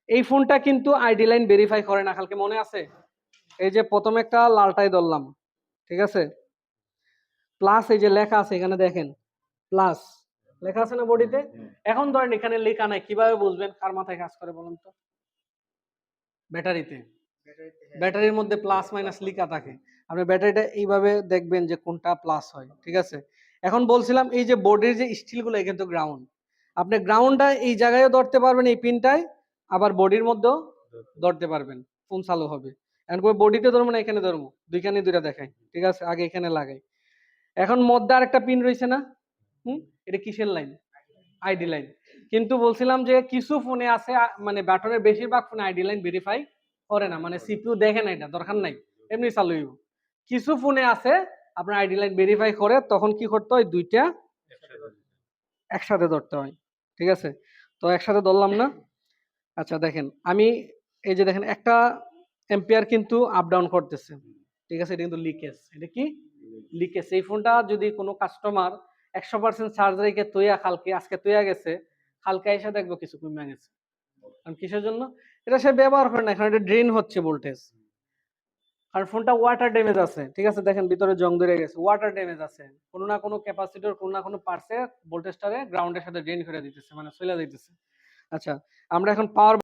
এই ফোনটা কিন্তু আইডি লাইন ভেরিফাই করে না, কালকে মনে আছে? এই যে প্রথমে একটা লালটাই ধরলাম, ঠিক আছে, প্লাস এই যে লেখা আছে এখানে দেখেন, প্লাস লেখা আছে না বডিতে। এখন ধরেন এখানে লেখা নাই, কিভাবে বুঝবেন? কার মাথায় কাজ করে বলুন তো? ব্যাটারিতে, ব্যাটারির মধ্যে প্লাস মাইনাস লেখা থাকে। আপনি ব্যাটারিটা এইভাবে দেখবেন যে কোনটা প্লাস হয়, ঠিক আছে। এখন বলছিলাম এই যে বোর্ডের যে স্টিলগুলো কিন্তু গ্রাউন্ড, আপনি গ্রাউন্ডটা এই জায়গায়ও ধরতে পারবেন এই পিনটায়, আবার বডির মধ্যেও ধরতে পারবেন, ফোন চালু হবে। এখন কই বডিতে ধরবো না এখানে ধরবো? দুইখানে দুইটা দেখাই, ঠিক আছে, আগে এখানে লাগাই। এখন মধ্যে আরেকটা পিন রয়েছে না, এটা কিসের লাইন? ID line. কিন্তু বলছিলাম যে কিছু ফোনে আছে মানে ব্যাটনের বেশিরভাগ ফোনে আইডি লাইন ভেরিফাই করে না, মানে সিপিইউ দেখে না, এটা দরকার নাই, এমনি চালু হইব। কিছু ফোনে আছে আপনার আইডি লাইন ভেরিফাই করে, তখন কি করতে হয়? দুইটা একসাথে ধরতে হয়, ঠিক আছে। তো একসাথে ধরলাম না। আচ্ছা দেখেন, আমি এই যে দেখেন একটা এম্পিয়ার কিন্তু আপ ডাউন করতেছে, ঠিক আছে, এটা কিন্তু লিকেজ। এটা কি লিকেজ? এই ফোনটা যদি কোনো কাস্টমার 100% চার্জ রেখে তৈয়া কালকে, আজকে তৈয়া গেছে, কালকে এসে দেখবো কিছু কমে গেছে। কারণ কিসের জন্য? এটা সে ব্যবহার করে না, কারণ এটা ড্রেন হচ্ছে ভোল্টেজ। কারণ ফোনটা ওয়াটার ড্যামেজ আছে, ঠিক আছে, দেখেন ভিতরে জং ধরে গেছে, ওয়াটার ড্যামেজ আছে, কোনো না কোনো ক্যাপাসিটর, কোনো না কোনো পার্টসে ভোল্টেজটারে গ্রাউন্ডের সাথে ড্রেন করে দিতেছে, মানে চলে দিতেছে। আচ্ছা, আমরা এখন পাওয়ার